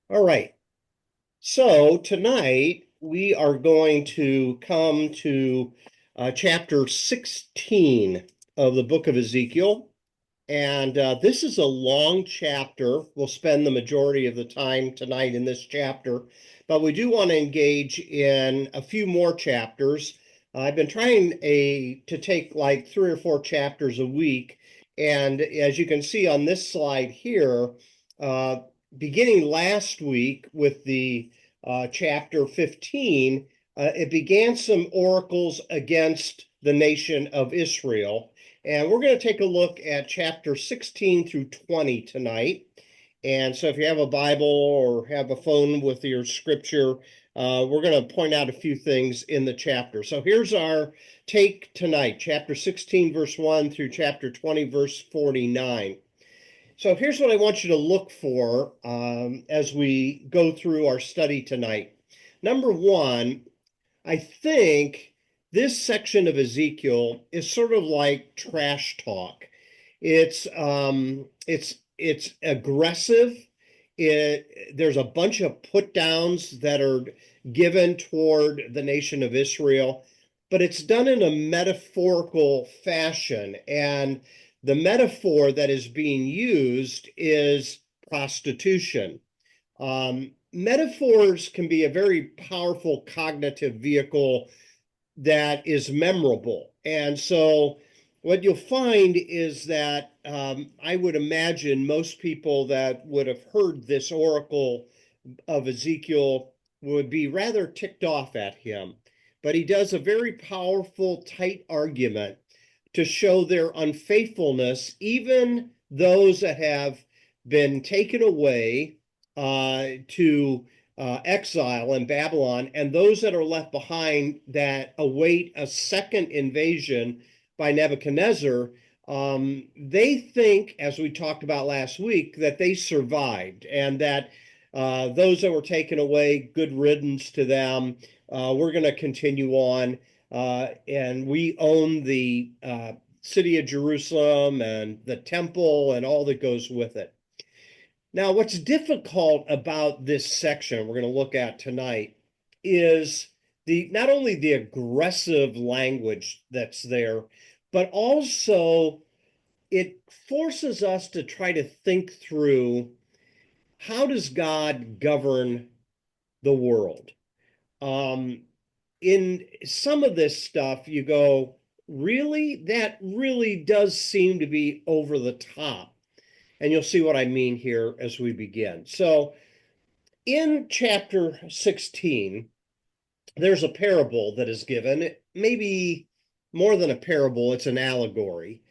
All right. So tonight we are going to come to chapter 16 of the book of Ezekiel. And this is a long chapter. We'll spend the majority of the time tonight in this chapter, but we do want to engage in a few more chapters. I've been trying to take like 3 or 4 chapters a week. And as you can see on this slide here, uh, beginning last week with the chapter 15, it began some oracles against the nation of Israel. And we're going to take a look at chapter 16 through 20 tonight. And so if you have a Bible or have a phone with your scripture, we're going to point out a few things in the chapter. So here's our take tonight, chapter 16, verse 1 through chapter 20, verse 49. So here's what I want you to look for as we go through our study tonight. Number one, I think this section of Ezekiel is sort of like trash talk. It's aggressive. There's a bunch of put downs that are given toward the nation of Israel, but it's done in a metaphorical fashion. And the metaphor that is being used is prostitution. Metaphors can be a very powerful cognitive vehicle that is memorable. And so, what you'll find is that I would imagine most people that would have heard this oracle of Ezekiel would be rather ticked off at him. But he does a very powerful, tight argument to show their unfaithfulness, even those that have been taken away to exile in Babylon, and those that are left behind that await a second invasion by Nebuchadnezzar. They think, as we talked about last week, that they survived and that those that were taken away, good riddance to them. We're going to continue on. And we own the city of Jerusalem and the temple and all that goes with it. Now, what's difficult about this section we're going to look at tonight is the not only the aggressive language that's there, but also it forces us to try to think through how does God govern the world? Um, in some of this stuff, you go, really? That really does seem to be over the top. And you'll see what I mean here as we begin. So, in chapter 16, there's a parable that is given, maybe more than a parable, it's an allegory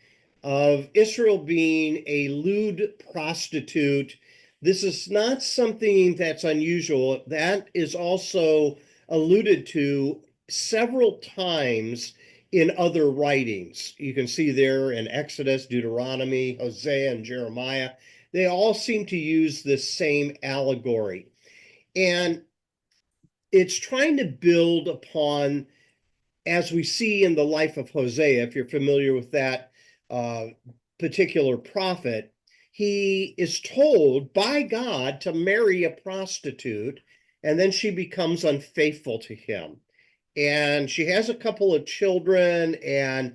of Israel being a lewd prostitute. This is not something that's unusual. That is also alluded to several times in other writings. You can see there in Exodus, Deuteronomy, Hosea, and Jeremiah. They all seem to use this same allegory. And it's trying to build upon, as we see in the life of Hosea, if you're familiar with that uh, particular prophet, he is told by God to marry a prostitute, and then she becomes unfaithful to him. And she has a couple of children, and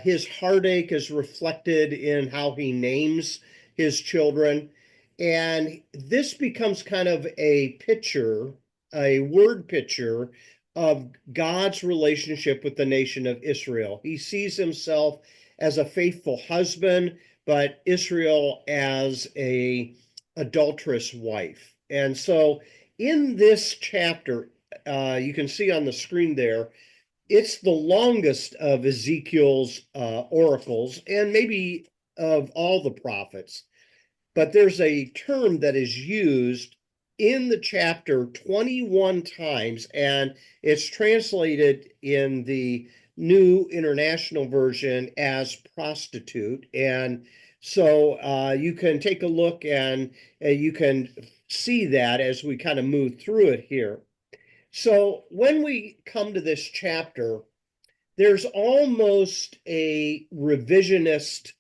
his heartache is reflected in how he names his children. And this becomes kind of a picture, a word picture of God's relationship with the nation of Israel. He sees himself as a faithful husband, but Israel as a adulterous wife. And so in this chapter, you can see on the screen there, it's the longest of Ezekiel's oracles and maybe of all the prophets. But there's a term that is used in the chapter 21 times, and it's translated in the New International Version as prostitute. And so you can take a look and you can see that as we kind of move through it here. So when we come to this chapter, there's almost a revisionist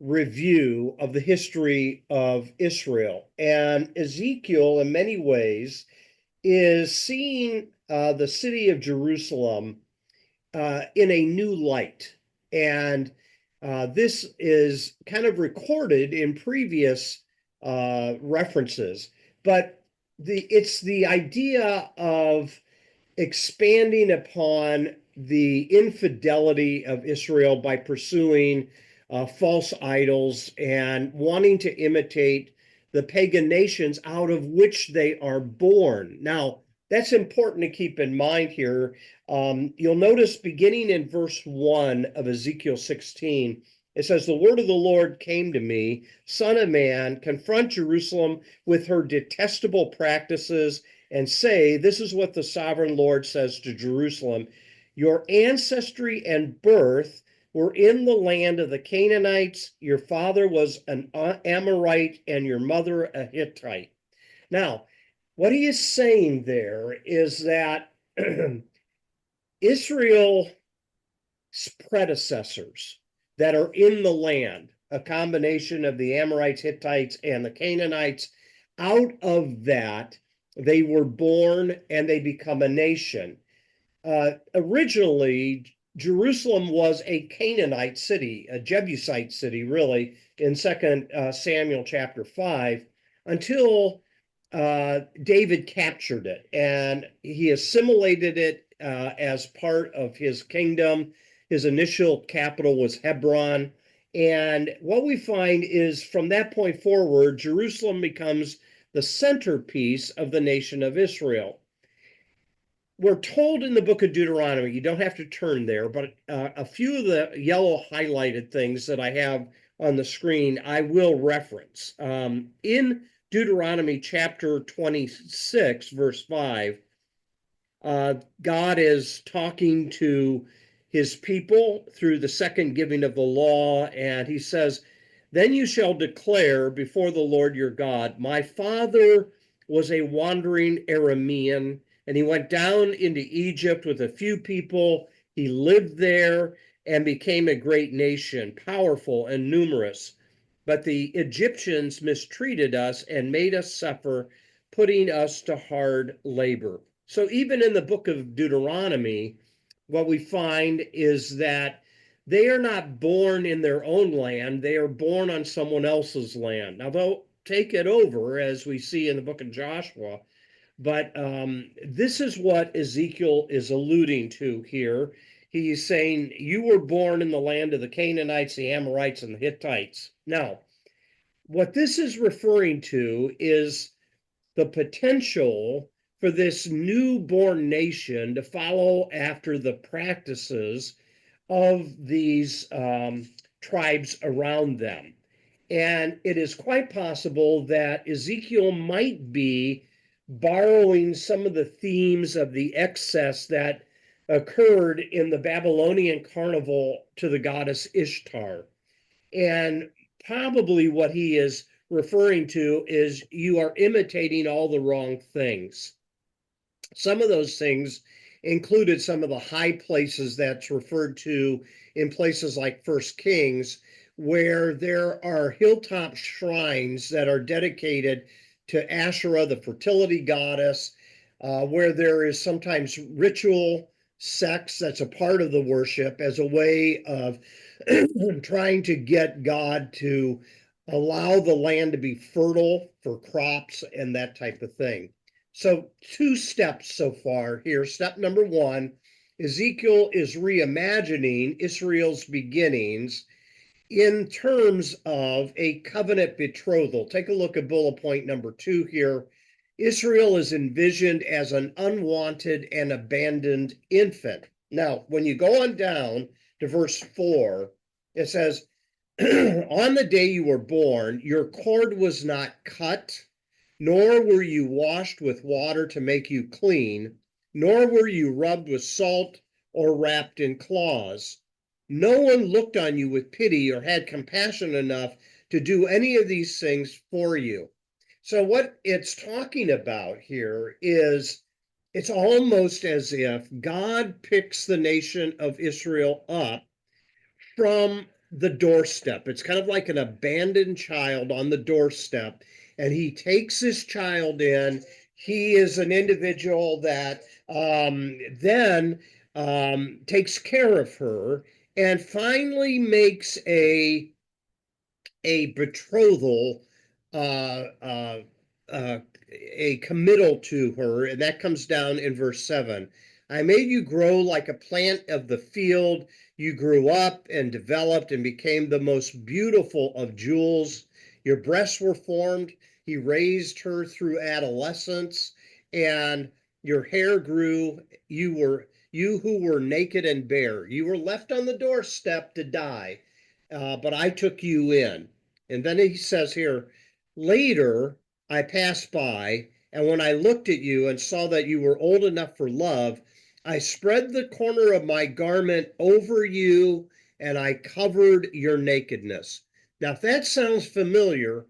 review of the history of Israel. And Ezekiel, in many ways, is seeing the city of Jerusalem in a new light. And this is kind of recorded in previous references, but it's the idea of expanding upon the infidelity of Israel by pursuing false idols and wanting to imitate the pagan nations out of which they are born. Now, that's important to keep in mind here. You'll notice beginning in verse 1 of Ezekiel 16, it says, "The word of the Lord came to me, Son of man, confront Jerusalem with her detestable practices and say, This is what the sovereign Lord says to Jerusalem. Your ancestry and birth were in the land of the Canaanites. Your father was an Amorite and your mother a Hittite." Now, what he is saying there is that Israel's predecessors that are in the land, a combination of the Amorites, Hittites, and the Canaanites, out of that, they were born and they become a nation. Originally, Jerusalem was a Canaanite city, a Jebusite city, really, in 2 Samuel chapter 5, until David captured it and he assimilated it as part of his kingdom. His initial capital was Hebron. And what we find is from that point forward, Jerusalem becomes the centerpiece of the nation of Israel. We're told in the book of Deuteronomy, you don't have to turn there, but a few of the yellow highlighted things that I have on the screen, I will reference. In Deuteronomy chapter 26, verse 5, God is talking to his people through the second giving of the law, and he says, "Then you shall declare before the Lord your God, my father was a wandering Aramean, and he went down into Egypt with a few people. He lived there and became a great nation, powerful and numerous. But the Egyptians mistreated us and made us suffer, putting us to hard labor." So even in the book of Deuteronomy, what we find is that they are not born in their own land, they are born on someone else's land. Now, they'll take it over, as we see in the book of Joshua, but this is what Ezekiel is alluding to here. He's saying, you were born in the land of the Canaanites, the Amorites, and the Hittites. Now, what this is referring to is the potential for this newborn nation to follow after the practices of these tribes around them. And it is quite possible that Ezekiel might be borrowing some of the themes of the excess that occurred in the Babylonian carnival to the goddess Ishtar. And probably what he is referring to is you are imitating all the wrong things. Some of those things included some of the high places that's referred to in places like First Kings, where there are hilltop shrines that are dedicated to Asherah, the fertility goddess, where there is sometimes ritual sex that's a part of the worship as a way of trying to get God to allow the land to be fertile for crops and that type of thing. So, two steps so far here. Step number one, Ezekiel is reimagining Israel's beginnings in terms of a covenant betrothal. Take a look at bullet point number 2 here. Israel is envisioned as an unwanted and abandoned infant. Now, when you go on down to verse 4, it says, "On the day you were born, your cord was not cut, nor were you washed with water to make you clean, nor were you rubbed with salt or wrapped in cloths. No one looked on you with pity or had compassion enough to do any of these things for you." So, what it's talking about here is it's almost as if God picks the nation of Israel up from the doorstep. It's kind of like an abandoned child on the doorstep, and he takes this child in. He is an individual that then takes care of her and finally makes a betrothal, uh, uh, uh, a committal to her, and that comes down in verse 7. I made you grow like a plant of the field. You grew up and developed and became the most beautiful of jewels. Your breasts were formed. He raised her through adolescence, and your hair grew. You who were naked and bare. You were left on the doorstep to die, but I took you in. And then he says here, later I passed by, and when I looked at you and saw that you were old enough for love, I spread the corner of my garment over you and I covered your nakedness. Now, if that sounds familiar,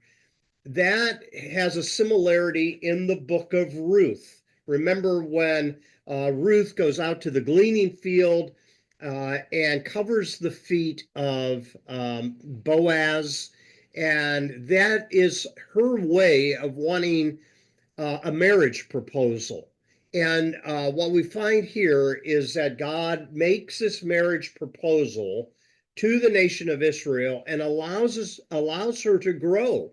that has a similarity in the book of Ruth. Remember when Ruth goes out to the gleaning field and covers the feet of Boaz, and that is her way of wanting a marriage proposal. And what we find here is that God makes this marriage proposal to the nation of Israel and allows her to grow.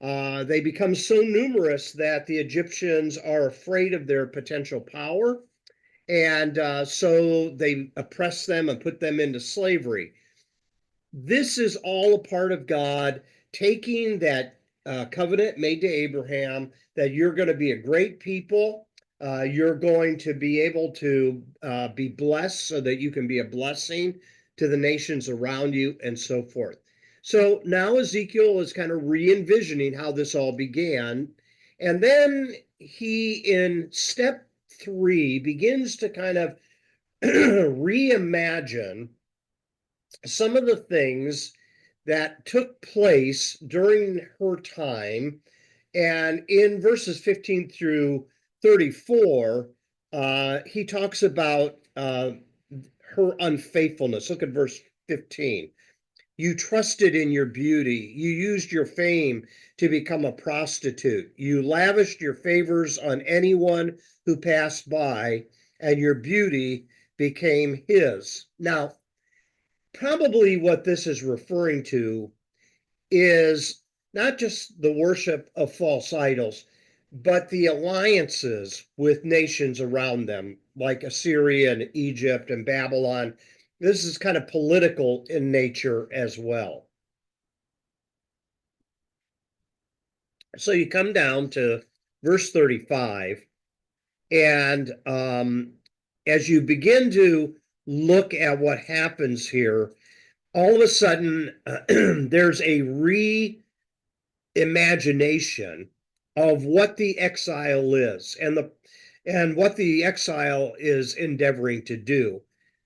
They become so numerous that the Egyptians are afraid of their potential power, and so they oppress them and put them into slavery. This is all a part of God taking that covenant made to Abraham that you're going to be a great people. You're going to be able to be blessed so that you can be a blessing to the nations around you and so forth. So now Ezekiel is kind of re envisioning how this all began. And then he, in step 3, begins to kind of reimagine some of the things that took place during her time. And in verses 15 through 34, he talks about her unfaithfulness. Look at verse 15. You trusted in your beauty. You used your fame to become a prostitute. You lavished your favors on anyone who passed by, and your beauty became his. Now, probably what this is referring to is not just the worship of false idols, but the alliances with nations around them, like Assyria and Egypt and Babylon. This is kind of political in nature as well. So you come down to verse 35, and as you begin to look at what happens here, all of a sudden there's a reimagination of what the exile is and what the exile is endeavoring to do.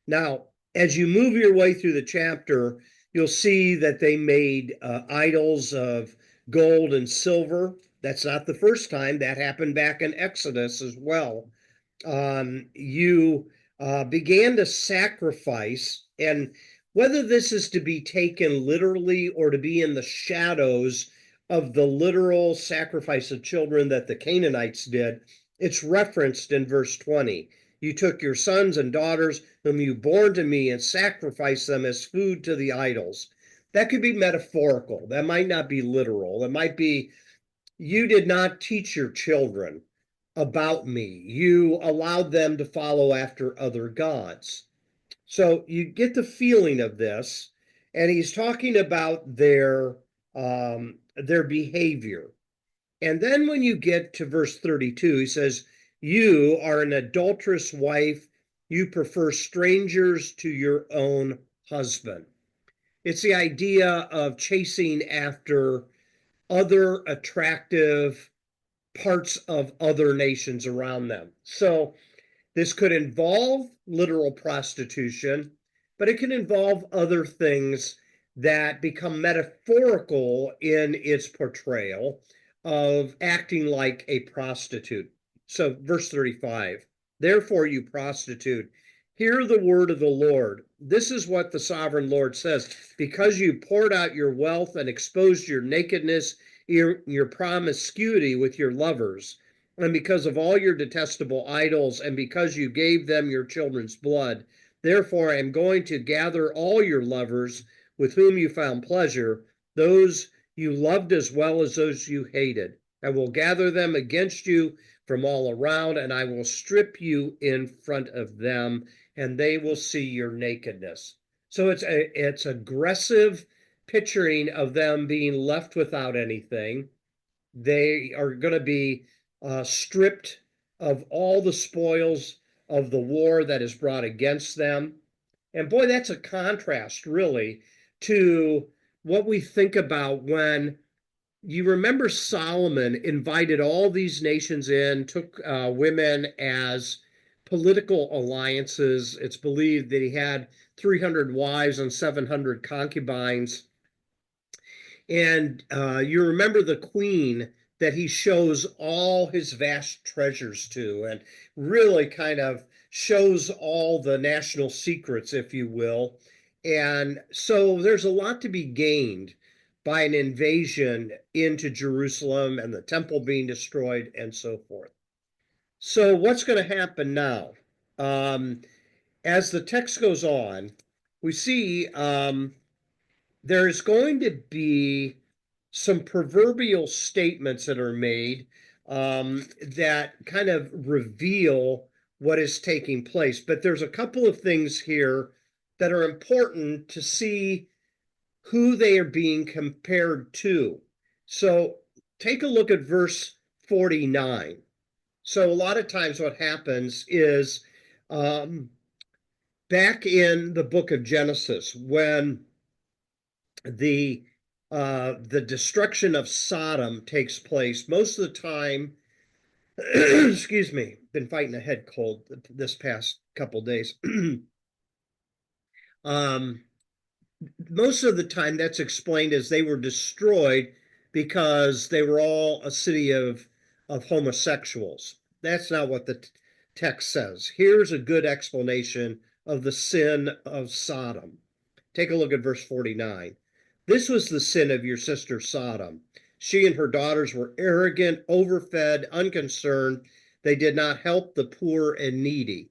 Now, as you move your way through the chapter, you'll see that they made idols of gold and silver. That's not the first time. That happened back in Exodus as well. You began to sacrifice, and whether this is to be taken literally or to be in the shadows of the literal sacrifice of children that the Canaanites did, it's referenced in verse 20. You took your sons and daughters whom you bore to me and sacrificed them as food to the idols. That could be metaphorical. That might not be literal. It might be you did not teach your children about me. You allowed them to follow after other gods. So you get the feeling of this, and he's talking about their behavior. And then when you get to verse 32, he says, "You are an adulterous wife. You prefer strangers to your own husband." It's the idea of chasing after other attractive parts of other nations around them. So this could involve literal prostitution, but it can involve other things that become metaphorical in its portrayal of acting like a prostitute. So, verse 35, therefore, you prostitute, Hear the word of the Lord. This is what the sovereign Lord says. Because you poured out your wealth and exposed your nakedness, your promiscuity with your lovers, and because of all your detestable idols, and because you gave them your children's blood, therefore I am going to gather all your lovers with whom you found pleasure, those you loved as well as those you hated. I will gather them against you from all around, and I will strip you in front of them, and they will see your nakedness. So it's aggressive picturing of them being left without anything. They are going to be stripped of all the spoils of the war that is brought against them. And boy, that's a contrast, really, to what we think about when you remember Solomon invited all these nations in, took women as political alliances. It's believed that he had 300 wives and 700 concubines. And you remember the queen that he shows all his vast treasures to, and really kind of shows all the national secrets, if you will. And so there's a lot to be gained by an invasion into Jerusalem and the temple being destroyed and so forth. So, what's going to happen now? Um, as the text goes on, we see there's going to be some proverbial statements that are made that kind of reveal what is taking place. But there's a couple of things here that are important to see who they are being compared to. So take a look at verse 49. So a lot of times what happens is um, back in the book of Genesis, when the the destruction of Sodom takes place, most of the time, excuse me, been fighting a head cold this past couple days. um, Most of the time that's explained as they were destroyed because they were all a city of homosexuals. That's not what the text says. Here's a good explanation of the sin of Sodom. Take a look at verse 49. This was the sin of your sister Sodom. She and her daughters were arrogant, overfed, unconcerned. They did not help the poor and needy.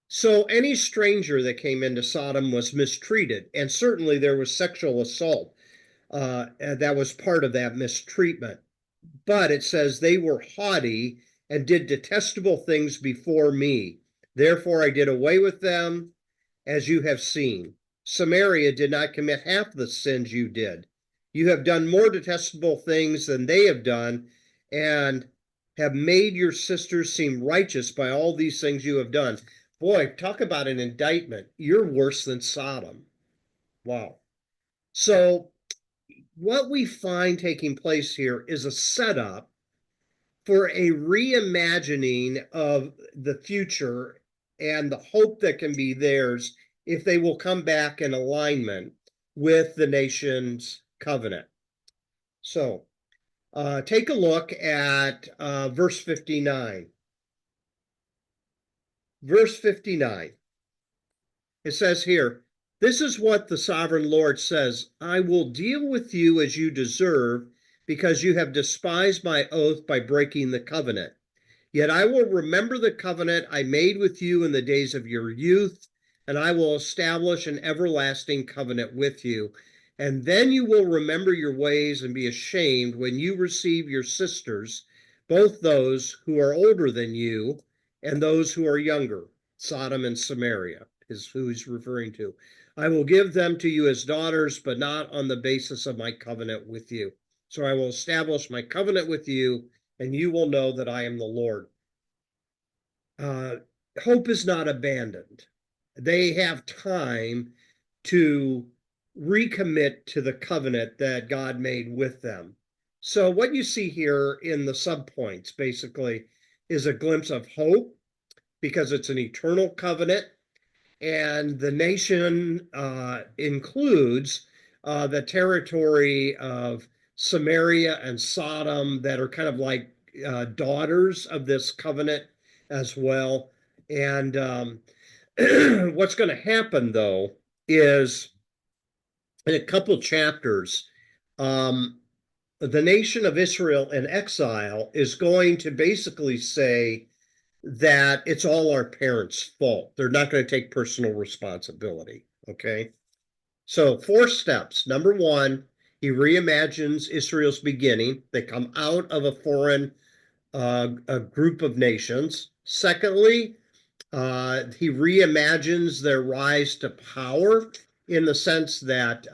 So any stranger that came into Sodom was mistreated, and certainly there was sexual assault. That was part of that mistreatment. But it says they were haughty and did detestable things before me. Therefore I did away with them, as you have seen. Samaria did not commit half the sins you did. You have done more detestable things than they have done, and have made your sisters seem righteous by all these things you have done. Boy, talk about an indictment. You're worse than Sodom. Wow. So, what we find taking place here is a setup for a reimagining of the future and the hope that can be theirs if they will come back in alignment with the nation's covenant. So, take a look at verse 59. Verse 59. It says here, this is what the sovereign Lord says: I will deal with you as you deserve, because you have despised my oath by breaking the covenant. Yet I will remember the covenant I made with you in the days of your youth, and I will establish an everlasting covenant with you. And then you will remember your ways and be ashamed when you receive your sisters, both those who are older than you and those who are younger. Sodom and Samaria is who he's referring to. I will give them to you as daughters, but not on the basis of my covenant with you. So I will establish my covenant with you, and you will know that I am the Lord. Uh, Hope is not abandoned. They have time to recommit to the covenant that God made with them. So, what you see here in the subpoints basically is a glimpse of hope because it's an eternal covenant, and the nation includes the territory of Samaria and Sodom that are kind of like daughters of this covenant as well. And What's going to happen, though, is in a couple chapters, um, the nation of Israel in exile is going to basically say that it's all our parents' fault. They're not going to take personal responsibility. Okay. So, four steps. Number one, he reimagines Israel's beginning. They come out of a foreign a group of nations. Secondly, he reimagines their rise to power in the sense that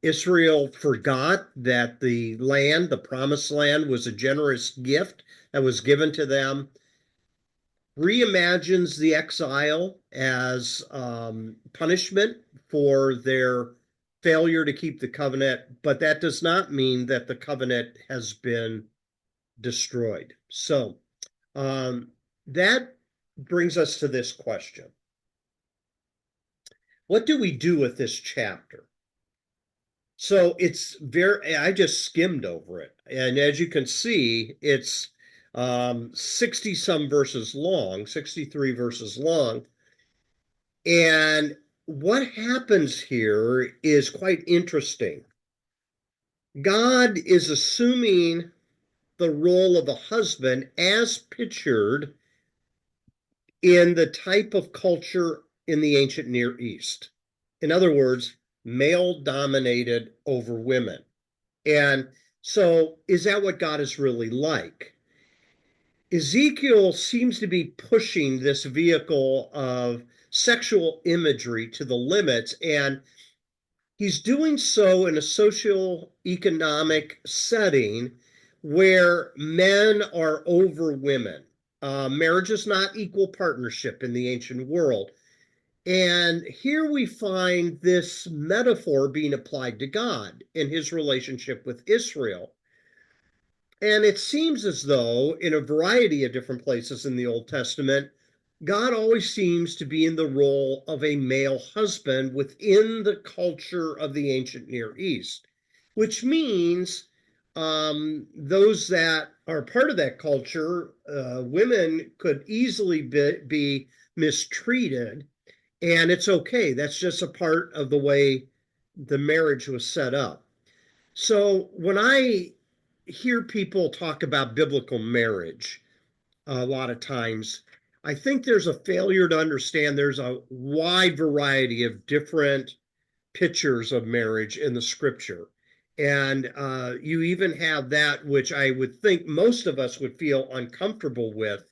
Israel forgot that the land, the promised land, was a generous gift that was given to them. Reimagines the exile as punishment for their failure to keep the covenant, but that does not mean that the covenant has been destroyed. So that brings us to this question. What do we do with this chapter? So I just skimmed over it. And as you can see, it's 60 some verses long, 63 verses long. And what happens here is quite interesting. God is assuming the role of a husband as pictured in the type of culture in the ancient Near East. In other words, male dominated over women. And so, is that what God is really like? Ezekiel seems to be pushing this vehicle of sexual imagery to the limits, and he's doing so in a social economic setting where men are over women. Marriage is not equal partnership in the ancient world. And here we find this metaphor being applied to God in his relationship with Israel. And it seems as though, in a variety of different places in the Old Testament, God always seems to be in the role of a male husband within the culture of the ancient Near East, which means those that are part of that culture, women could easily be mistreated, and it's okay. That's just a part of the way the marriage was set up. So when I hear people talk about biblical marriage, a lot of times, I think there's a failure to understand there's a wide variety of different pictures of marriage in the scripture. And you even have that which I would think most of us would feel uncomfortable with,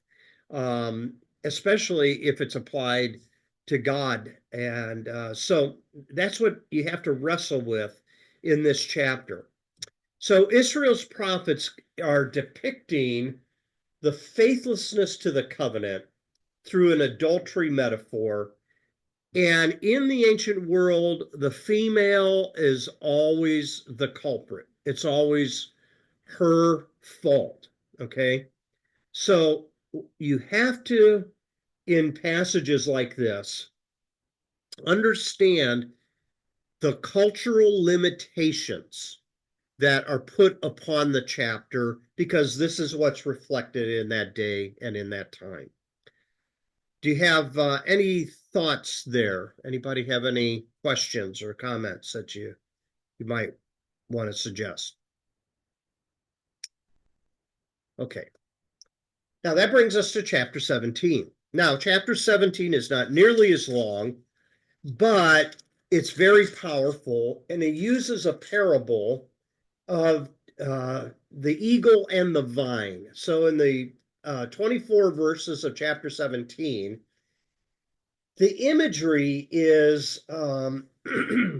um, especially if it's applied to God. And so that's what you have to wrestle with in this chapter. So Israel's prophets are depicting the faithlessness to the covenant through an adultery metaphor. And in the ancient world, the female is always the culprit. It's always her fault. Okay. So you have to, in passages like this, understand the cultural limitations that are put upon the chapter because this is what's reflected in that day and in that time. Do you have any thoughts there? Anybody have any questions or comments that you might want to suggest? Okay. Now that brings us to chapter 17. Now, chapter 17 is not nearly as long, but it's very powerful, and it uses a parable of the eagle and the vine. So in the 24 verses of chapter 17, the imagery is,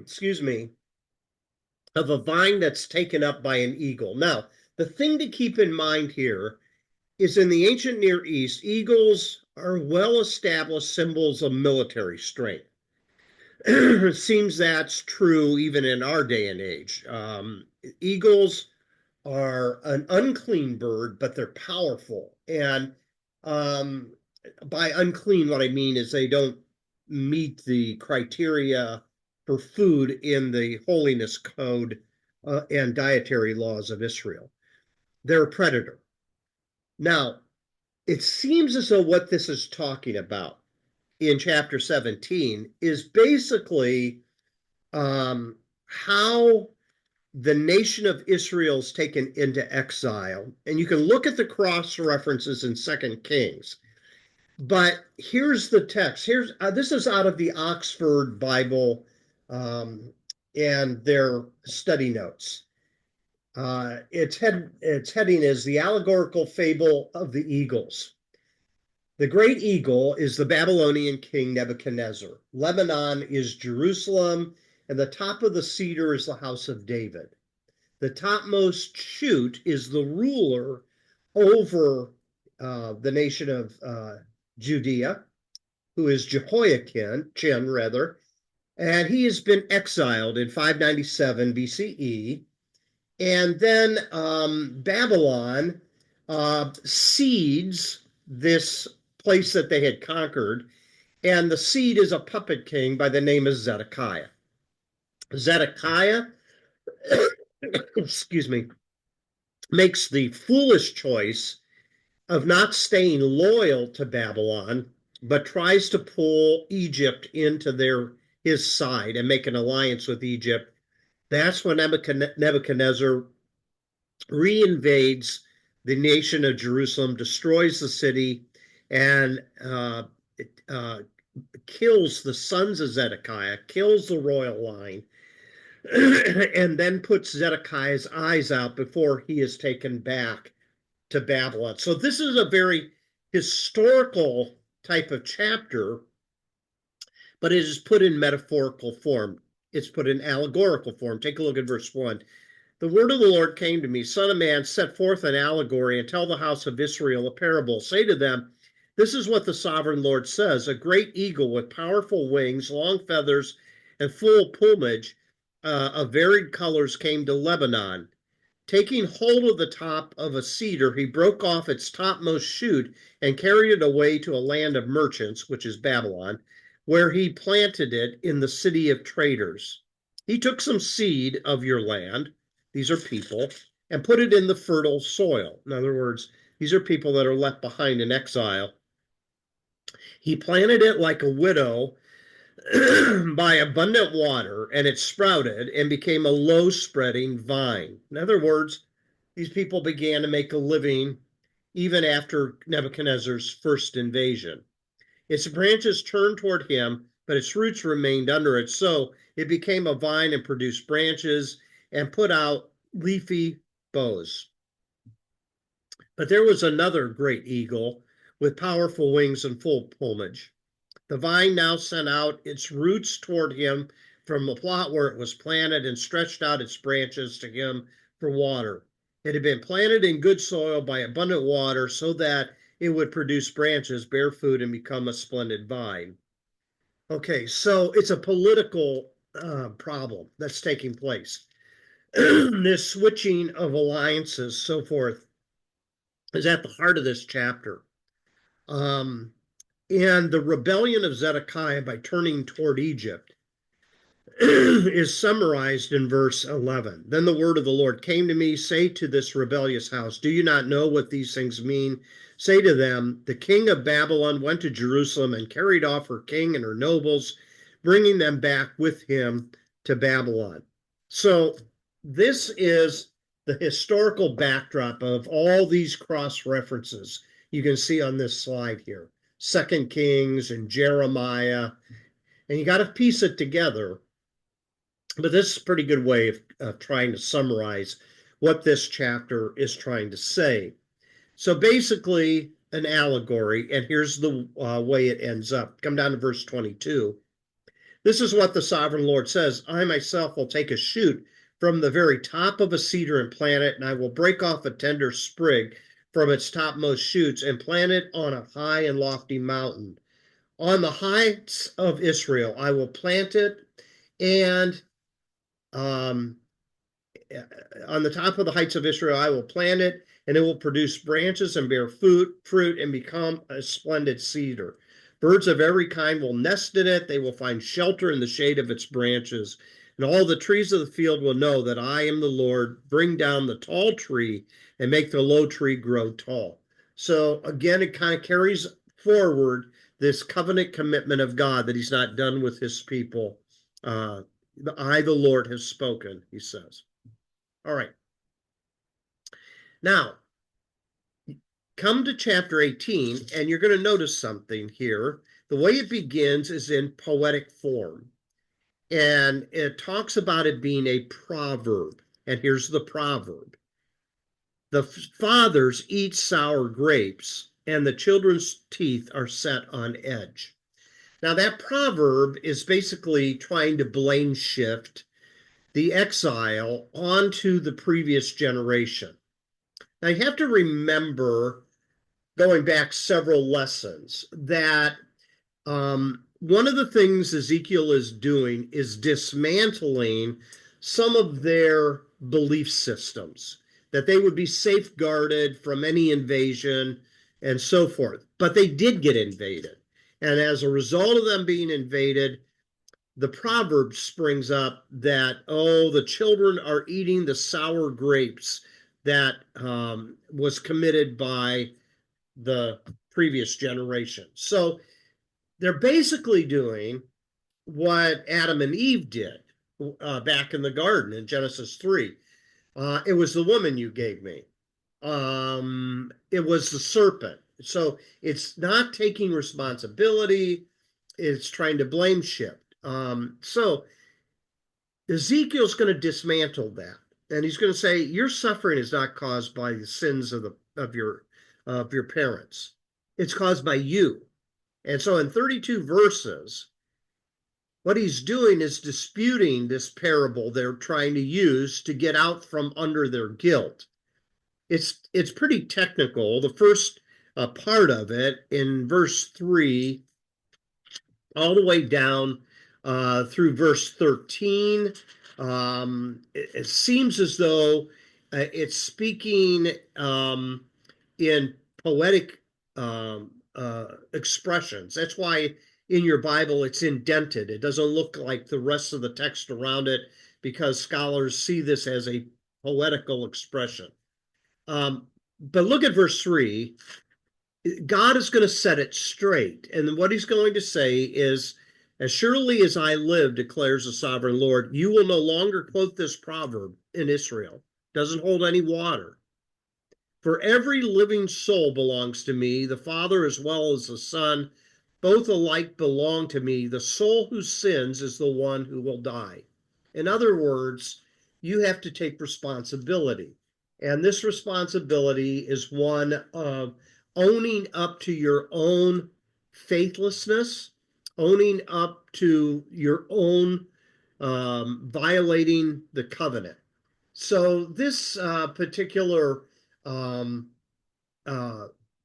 excuse me, of a vine that's taken up by an eagle. Now, the thing to keep in mind here is in the ancient Near East, eagles are well established symbols of military strength. It seems that's true even in our day and age. Eagles are an unclean bird, but they're powerful. And um, by unclean, what I mean is they don't meet the criteria for food in the holiness code and dietary laws of Israel. They're a predator. Now, it seems as though what this is talking about in chapter 17 is basically how the nation of Israel is taken into exile. And you can look at the cross references in Second Kings. But here's the text. This is out of the Oxford Bible and their study notes. Its heading is The Allegorical Fable of the Eagles. The great eagle is the Babylonian king Nebuchadnezzar. Lebanon is Jerusalem, and the top of the cedar is the house of David. The topmost shoot is the ruler over the nation of Judea, who is Jehoiakim, and he has been exiled in 597 BCE. And then Babylon cedes this place that they had conquered, and the seed is a puppet king by the name of Zedekiah. Zedekiah, excuse me, makes the foolish choice of not staying loyal to Babylon, but tries to pull Egypt into his side and make an alliance with Egypt. That's when Nebuchadnezzar reinvades the nation of Jerusalem, destroys the city, and kills the sons of Zedekiah, kills the royal line, and then puts Zedekiah's eyes out before he is taken back to Babylon. So this is a very historical type of chapter, but it is put in metaphorical form. It's put in allegorical form. Take a look at verse 1. The word of the Lord came to me, Son of man, set forth an allegory and tell the house of Israel a parable. Say to them, this is what the sovereign Lord says. A great eagle with powerful wings, long feathers, and full plumage of varied colors came to Lebanon. Taking hold of the top of a cedar, he broke off its topmost shoot and carried it away to a land of merchants, which is Babylon, where he planted it in the city of traders. He took some seed of your land, these are people, and put it in the fertile soil. In other words, these are people that are left behind in exile. He planted it like a widow by abundant water, and it sprouted and became a low spreading vine. In other words, these people began to make a living even after Nebuchadnezzar's first invasion. Its branches turned toward him, but its roots remained under it. So it became a vine and produced branches and put out leafy boughs. But there was another great eagle with powerful wings and full plumage. The vine now sent out its roots toward him from the plot where it was planted and stretched out its branches to him for water. It had been planted in good soil by abundant water so that it would produce branches, bear food, and become a splendid vine. Okay, so it's a political problem that's taking place. This switching of alliances, so forth, is at the heart of this chapter. And the rebellion of Zedekiah by turning toward Egypt is summarized in verse 11. Then the word of the Lord came to me, say to this rebellious house, do you not know what these things mean? Say to them, the king of Babylon went to Jerusalem and carried off her king and her nobles, bringing them back with him to Babylon. So this is the historical backdrop of all these cross references you can see on this slide here. Second Kings and Jeremiah, and you got to piece it together. But this is a pretty good way of trying to summarize what this chapter is trying to say. So basically, an allegory, and here's the way it ends up. Come down to verse 22. This is what the sovereign Lord says. I myself will take a shoot from the very top of a cedar and plant it, and I will break off a tender sprig from its topmost shoots and plant it on a high and lofty mountain. On the heights of Israel, I will plant it, and on the top of the heights of Israel, I will plant it, and it will produce branches and bear fruit and become a splendid cedar. Birds of every kind will nest in it. They will find shelter in the shade of its branches. And all the trees of the field will know that I am the Lord, bring down the tall tree and make the low tree grow tall. So again, it kind of carries forward this covenant commitment of God that he's not done with his people. I, the Lord, have spoken, he says. All right. Now, come to chapter 18, and you're going to notice something here. The way it begins is in poetic form, and it talks about it being a proverb. And here's the proverb: the fathers eat sour grapes, and the children's teeth are set on edge. Now, that proverb is basically trying to blame shift the exile onto the previous generation. Now, you have to remember, going back several lessons, that one of the things Ezekiel is doing is dismantling some of their belief systems, that they would be safeguarded from any invasion and so forth. But they did get invaded. And as a result of them being invaded, the proverb springs up that, oh, the children are eating the sour grapes that was committed by the previous generation. So they're basically doing what Adam and Eve did back in the garden in Genesis 3. It was the woman you gave me. It was the serpent. So it's not taking responsibility. It's trying to blame shift. So Ezekiel's going to dismantle that, and he's going to say your suffering is not caused by the sins of your parents. It's caused by you. And so in 32 verses, what he's doing is disputing this parable they're trying to use to get out from under their guilt. It's pretty technical. The first part of it in verse 3 all the way down through verse 13. It seems as though it's speaking in poetic expressions. That's why in your Bible it's indented. It doesn't look like the rest of the text around it, because scholars see this as a poetical expression. But look at verse 3. God is going to set it straight. And what he's going to say is, as surely as I live, declares the sovereign Lord, you will no longer quote this proverb in Israel. Doesn't hold any water. For every living soul belongs to me, the Father as well as the Son. Both alike belong to me. The soul who sins is the one who will die. In other words, you have to take responsibility. And this responsibility is one of owning up to your own faithlessness, owning up to your own violating the covenant. So this particular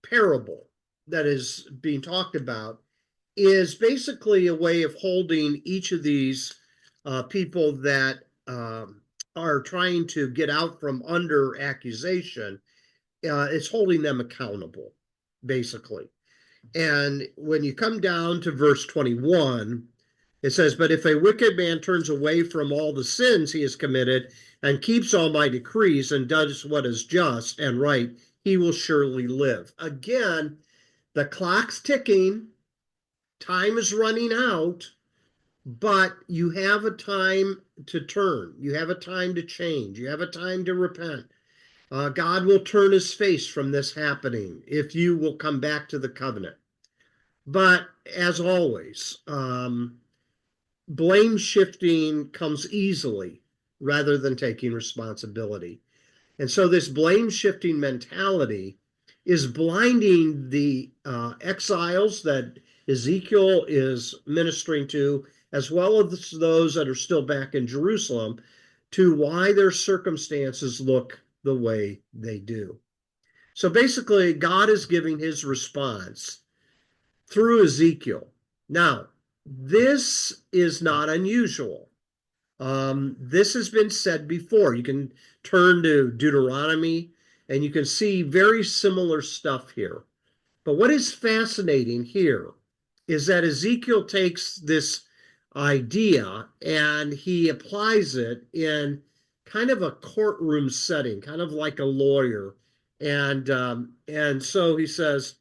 parable that is being talked about is basically a way of holding each of these people that are trying to get out from under accusation. It's holding them accountable, basically. And when you come down to verse 21, it says, but if a wicked man turns away from all the sins he has committed and keeps all my decrees and does what is just and right, he will surely live. Again, the clock's ticking, time is running out, but you have a time to turn. You have a time to change. You have a time to repent. God will turn his face from this happening if you will come back to the covenant. But as always, blame shifting comes easily rather than taking responsibility. And so this blame shifting mentality is blinding the exiles that Ezekiel is ministering to, as well as those that are still back in Jerusalem, to why their circumstances look the way they do. So basically, God is giving his response through Ezekiel. Now, this is not unusual. This has been said before. You can turn to Deuteronomy and you can see very similar stuff here. But what is fascinating here is that Ezekiel takes this idea and he applies it in kind of a courtroom setting, kind of like a lawyer. And so he says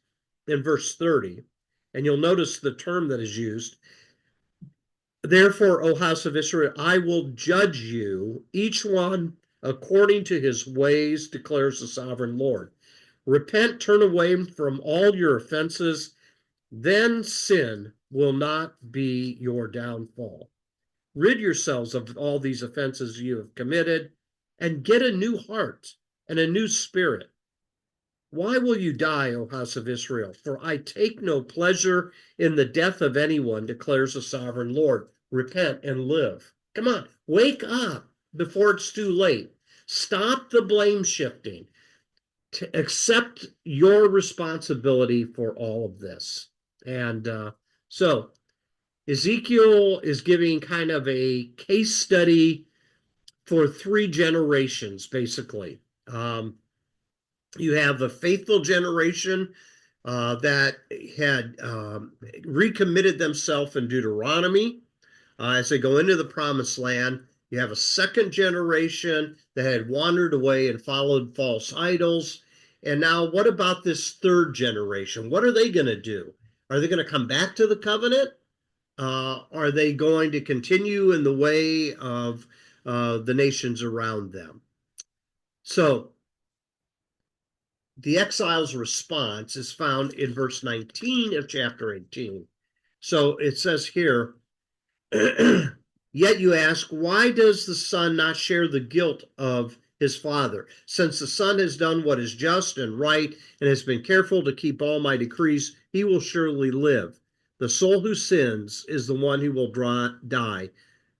in verse 30, And you'll notice the term that is used. Therefore, O house of Israel, I will judge you, each one according to his ways, declares the sovereign Lord. Repent, turn away from all your offenses, then sin will not be your downfall. Rid yourselves of all these offenses you have committed, and get a new heart and a new spirit. Why will you die, O house of Israel? For I take no pleasure in the death of anyone, declares the sovereign Lord. Repent and live. Come on, wake up before it's too late. Stop the blame shifting. To accept your responsibility for all of this. And so Ezekiel is giving kind of a case study for 3 generations, basically. You have a faithful generation that had recommitted themselves in Deuteronomy as they go into the promised land. You have a second generation that had wandered away and followed false idols. And now, what about this third generation? What are they going to do? Are they going to come back to the covenant? Are they going to continue in the way of the nations around them? So, the exile's response is found in verse 19 of chapter 18. So it says here, yet you ask, why does the son not share the guilt of his father? Since the son has done what is just and right and has been careful to keep all my decrees, he will surely live. The soul who sins is the one who will die.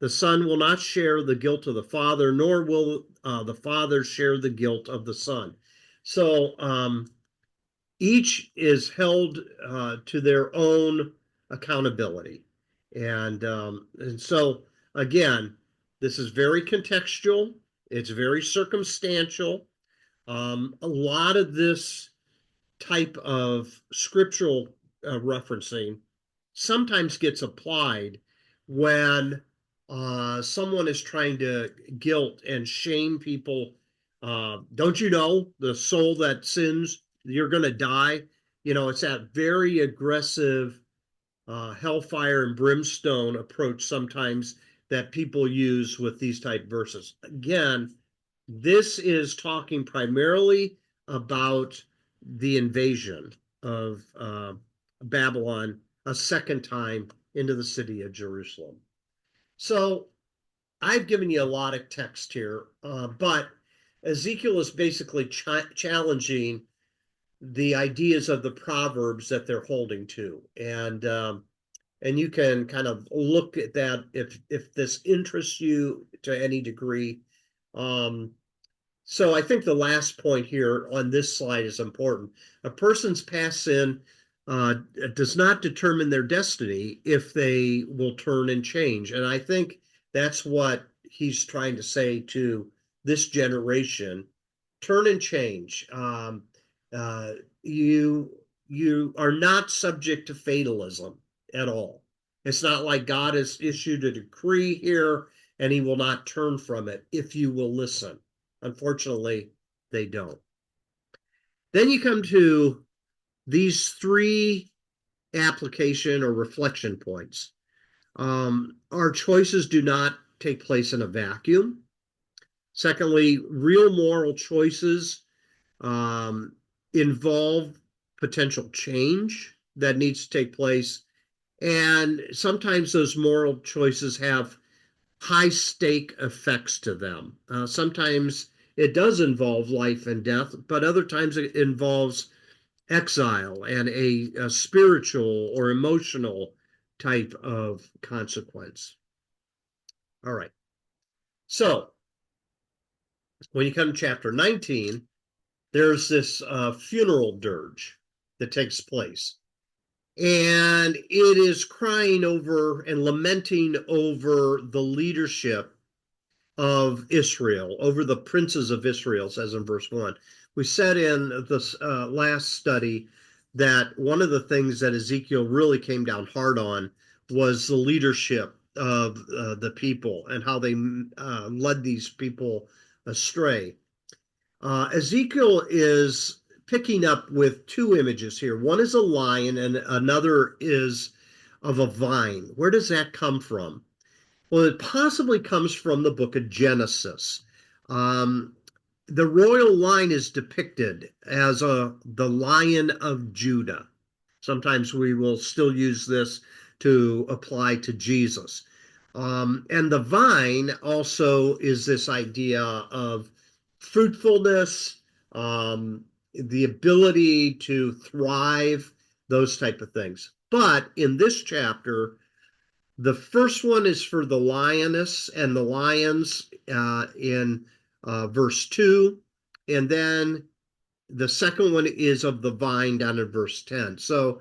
The son will not share the guilt of the father, nor will the father share the guilt of the son. So each is held to their own accountability. And so, again, this is very contextual. It's very circumstantial. A lot of this type of scriptural referencing sometimes gets applied when someone is trying to guilt and shame people. Don't you know the soul that sins, you're going to die? You know, it's that very aggressive hellfire and brimstone approach sometimes that people use with these type verses. Again, this is talking primarily about the invasion of Babylon a second time into the city of Jerusalem. So I've given you a lot of text here, but Ezekiel is basically challenging the ideas of the proverbs that they're holding to, and you can kind of look at that if this interests you to any degree. So I think the last point here on this slide is important. A person's past sin does not determine their destiny if they will turn and change. And I think that's what he's trying to say to this generation. Turn and change. You are not subject to fatalism at all. It's not like God has issued a decree here and he will not turn from it if you will listen. Unfortunately, they don't. Then you come to these 3 application or reflection points. Our choices do not take place in a vacuum. Secondly, real moral choices involve potential change that needs to take place. And sometimes those moral choices have high stake effects to them. Sometimes it does involve life and death, but other times it involves exile and a spiritual or emotional type of consequence. All right. So when you come to chapter 19, there's this funeral dirge that takes place. And it is crying over and lamenting over the leadership of Israel, over the princes of Israel, says in verse 1. We said in this last study that one of the things that Ezekiel really came down hard on was the leadership of the people and how they led these people astray. Ezekiel is picking up with two images here. One is a lion and another is of a vine. Where does that come from? Well, it possibly comes from the book of Genesis. Um, the royal line is depicted as the Lion of Judah. Sometimes we will still use this to apply to Jesus. And the vine also is this idea of fruitfulness, the ability to thrive, those type of things. But in this chapter, the first one is for the lioness and the lions in verse 2. And then the second one is of the vine down in verse 10. So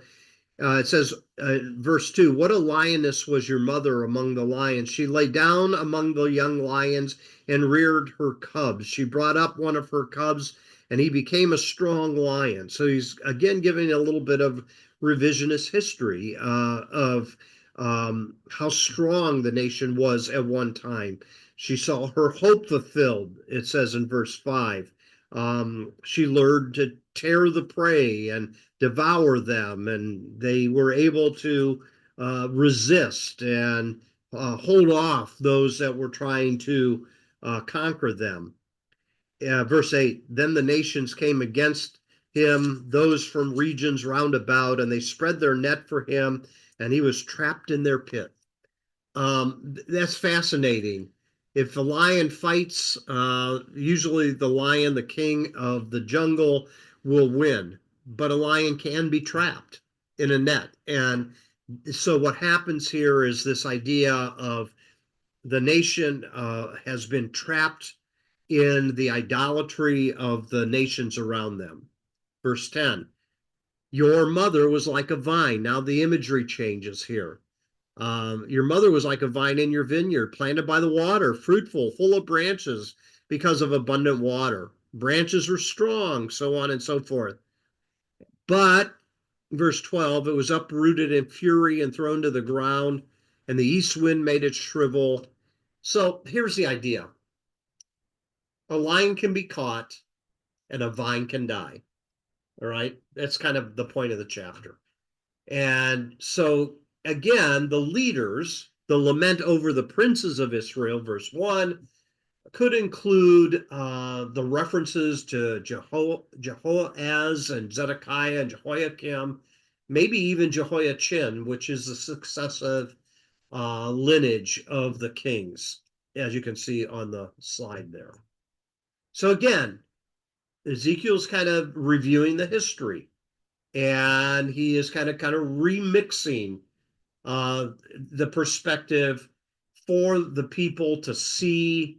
it says, verse 2, what a lioness was your mother among the lions. She lay down among the young lions and reared her cubs. She brought up one of her cubs and he became a strong lion. So he's again giving a little bit of revisionist history of how strong the nation was at one time. She saw her hope fulfilled, it says in verse 5. She learned to tear the prey and devour them, and they were able to resist and hold off those that were trying to conquer them. Verse 8, then the nations came against him, those from regions round about, and they spread their net for him, and he was trapped in their pit. That's fascinating. If a lion fights, usually the lion, the king of the jungle, will win, but a lion can be trapped in a net. And so what happens here is this idea of the nation has been trapped in the idolatry of the nations around them. Verse 10, your mother was like a vine. Now the imagery changes here. Your mother was like a vine in your vineyard, planted by the water, fruitful, full of branches because of abundant water. Branches were strong, so on and so forth. But, verse 12, it was uprooted in fury and thrown to the ground, and the east wind made it shrivel. So here's the idea. A lion can be caught and a vine can die. All right. That's kind of the point of the chapter. And so, again, the leaders, the lament over the princes of Israel, verse 1, could include the references to Jehoaz and Zedekiah and Jehoiakim, maybe even Jehoiachin, which is the successive lineage of the kings, as you can see on the slide there. So again, Ezekiel's kind of reviewing the history, and he is kind of remixing the perspective for the people to see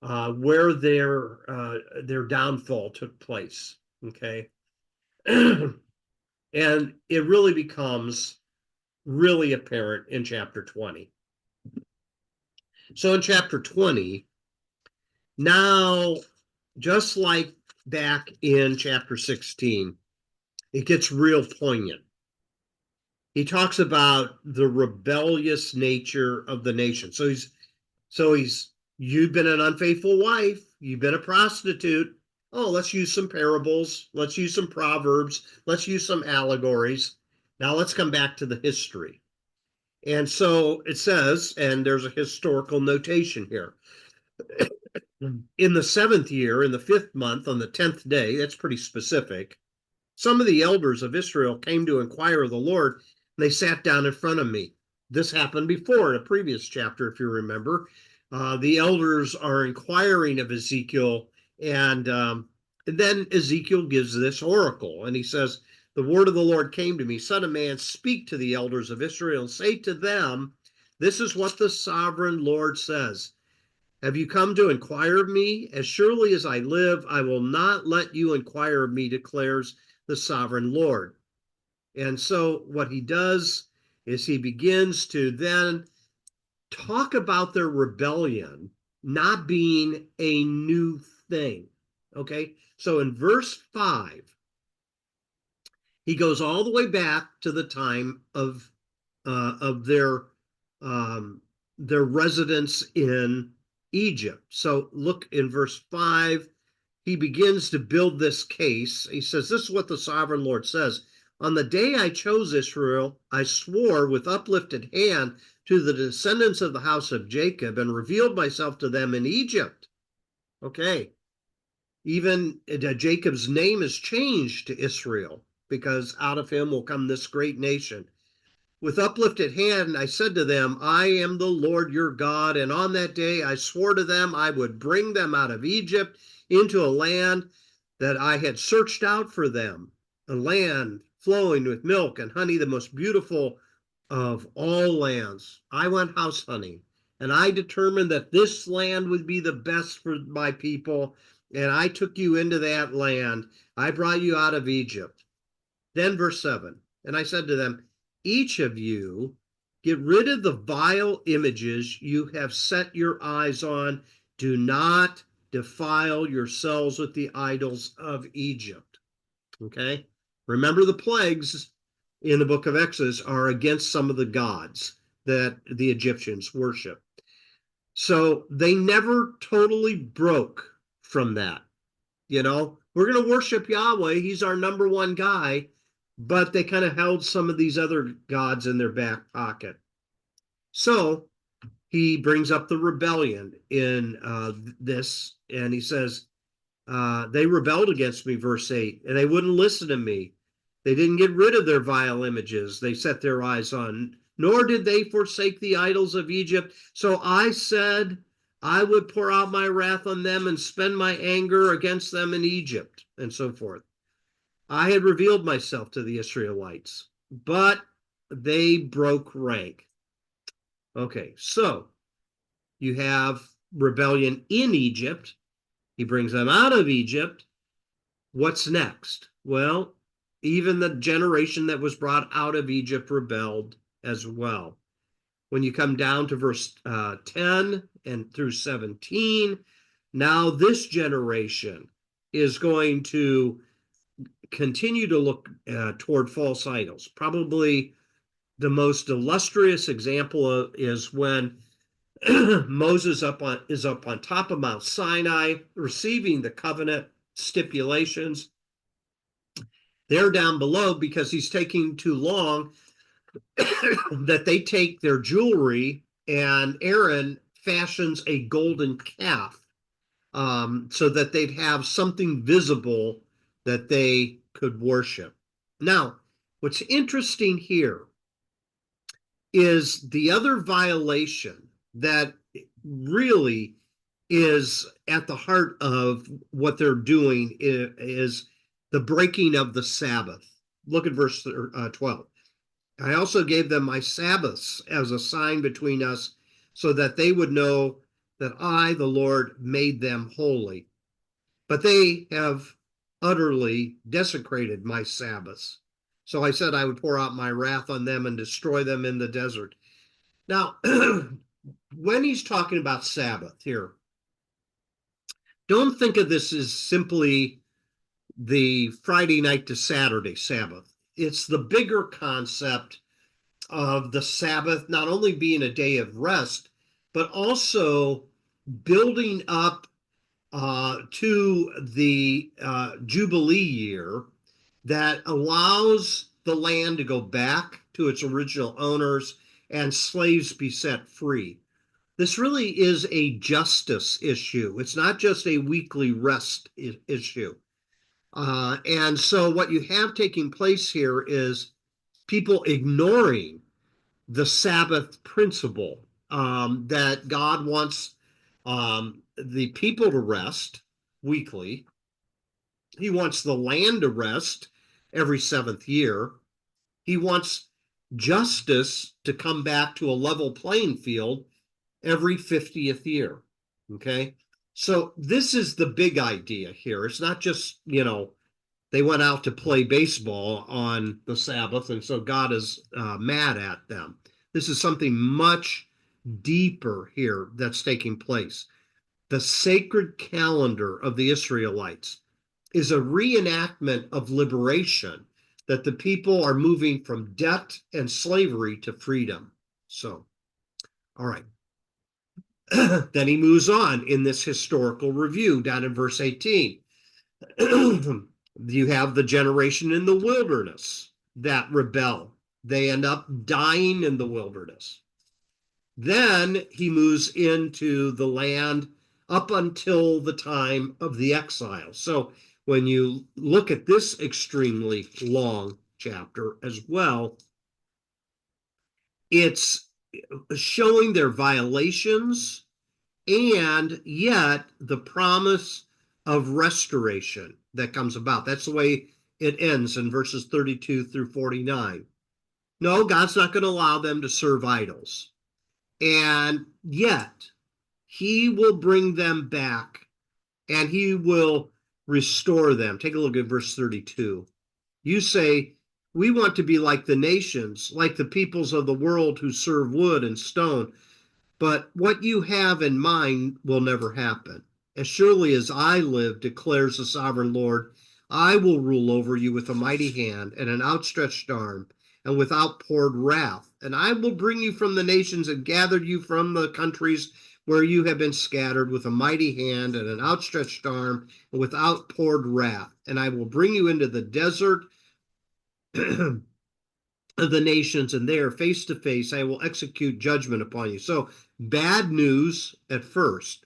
where their downfall took place. Okay, and it really becomes really apparent in chapter 20. So in chapter 20, now just like back in chapter 16, it gets real poignant. He talks about the rebellious nature of the nation. So he's you've been an unfaithful wife, you've been a prostitute. Oh, let's use some parables, let's use some proverbs, let's use some allegories. Now let's come back to the history. And so it says, and there's a historical notation here. In the 7th year, in the 5th month, on the 10th day, that's pretty specific, some of the elders of Israel came to inquire of the Lord, and they sat down in front of me. This happened before in a previous chapter, if you remember. The elders are inquiring of Ezekiel, and then Ezekiel gives this oracle, and he says, the word of the Lord came to me, son of man, speak to the elders of Israel, and say to them, this is what the sovereign Lord says. Have you come to inquire of me? As surely as I live, I will not let you inquire of me, declares the sovereign Lord. And so what he does is he begins to then talk about their rebellion not being a new thing. Okay, so in verse 5, he goes all the way back to the time of their residence in Egypt. So look in verse 5. he begins to build this case. He says, this is what the sovereign Lord says. On the day I chose Israel, I swore with uplifted hand to the descendants of the house of Jacob and revealed myself to them in Egypt. Okay. Even Jacob's name is changed to Israel because out of him will come this great nation. With uplifted hand, I said to them, I am the Lord your God. And on that day, I swore to them I would bring them out of Egypt into a land that I had searched out for them, a land flowing with milk and honey, the most beautiful of all lands. I went house hunting, and I determined that this land would be the best for my people. And I took you into that land. I brought you out of Egypt. Then verse 7, and I said to them, each of you get rid of the vile images you have set your eyes on. Do not defile yourselves with the idols of Egypt. Okay? Remember, the plagues in the book of Exodus are against some of the gods that the Egyptians worship. So they never totally broke from that. You know, we're going to worship Yahweh. He's our number one guy. But they kind of held some of these other gods in their back pocket. So he brings up the rebellion in this, and he says, they rebelled against me, verse 8, and they wouldn't listen to me. They didn't get rid of their vile images they set their eyes on, nor did they forsake the idols of Egypt. So I said I would pour out my wrath on them and spend my anger against them in Egypt, and so forth. I had revealed myself to the Israelites, but they broke rank. Okay, so you have rebellion in Egypt. He brings them out of Egypt. What's next? Well, even the generation that was brought out of Egypt rebelled as well. When you come down to verse 10 and through 17, now this generation is going to continue to look toward false idols. Probably the most illustrious example is when Moses is up on top of Mount Sinai, receiving the covenant stipulations. They're down below because he's taking too long that they take their jewelry, and Aaron fashions a golden calf so that they'd have something visible that they could worship. Now, what's interesting here is the other violation that really is at the heart of what they're doing is the breaking of the Sabbath. Look at verse 12. I also gave them my Sabbaths as a sign between us so that they would know that I, the Lord, made them holy. But they have utterly desecrated my Sabbaths. So I said I would pour out my wrath on them and destroy them in the desert. Now, when he's talking about Sabbath here, don't think of this as simply the Friday night to Saturday Sabbath. It's the bigger concept of the Sabbath not only being a day of rest, but also building up to the Jubilee year that allows the land to go back to its original owners and slaves be set free. This really is a justice issue. It's not just a weekly rest issue. And so what you have taking place here is people ignoring the Sabbath principle that God wants the people to rest weekly. He wants the land to rest every seventh year. He wants justice to come back to a level playing field every 50th year. Okay. So this is the big idea here. It's not just, they went out to play baseball on the Sabbath, and so God is mad at them. This is something much deeper here that's taking place. The sacred calendar of the Israelites is a reenactment of liberation, that the people are moving from debt and slavery to freedom. So, all right. Then he moves on in this historical review down in verse 18. You have the generation in the wilderness that rebel. They end up dying in the wilderness. Then he moves into the land up until the time of the exile. So when you look at this extremely long chapter as well, it's showing their violations and yet the promise of restoration that comes about. That's the way it ends in verses 32 through 49. No, God's not going to allow them to serve idols. And yet, he will bring them back and he will restore them. Take a look at verse 32. You say, we want to be like the nations, like the peoples of the world who serve wood and stone. But what you have in mind will never happen. As surely as I live, declares the sovereign Lord, I will rule over you with a mighty hand and an outstretched arm and with outpoured wrath. And I will bring you from the nations and gather you from the countries where you have been scattered with a mighty hand and an outstretched arm and with outpoured wrath. And I will bring you into the desert of the nations, and there, face to face, I will execute judgment upon you. So bad news at first,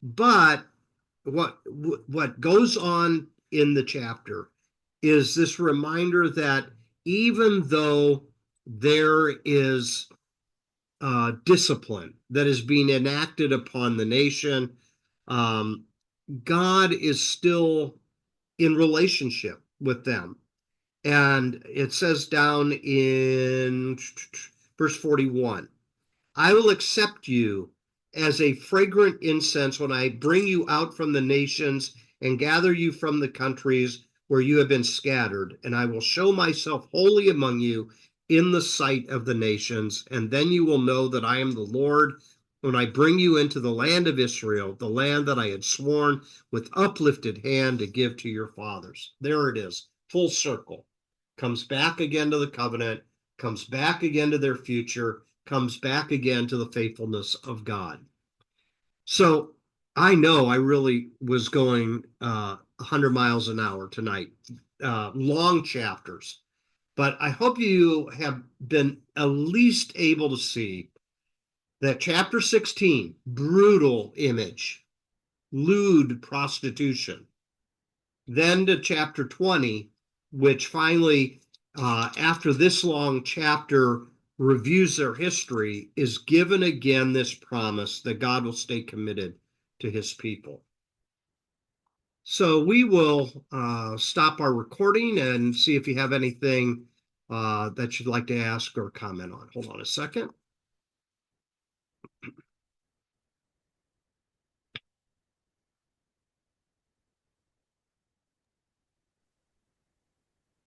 but what goes on in the chapter is this reminder that even though there is discipline that is being enacted upon the nation, um, God is still in relationship with them. And it says down in verse 41, I will accept you as a fragrant incense when I bring you out from the nations and gather you from the countries where you have been scattered, and I will show myself holy among you in the sight of the nations, and then you will know that I am the Lord when I bring you into the land of Israel, the land that I had sworn with uplifted hand to give to your fathers. There it is, full circle. Comes back again to the covenant, comes back again to their future, comes back again to the faithfulness of God. So I know I really was going 100 miles an hour tonight, long chapters, but I hope you have been at least able to see that chapter 16, brutal image, lewd prostitution. Then to chapter 20, which finally, after this long chapter, reviews their history, is given again this promise that God will stay committed to his people. So we will stop our recording and see if you have anything that you'd like to ask or comment on. Hold on a second.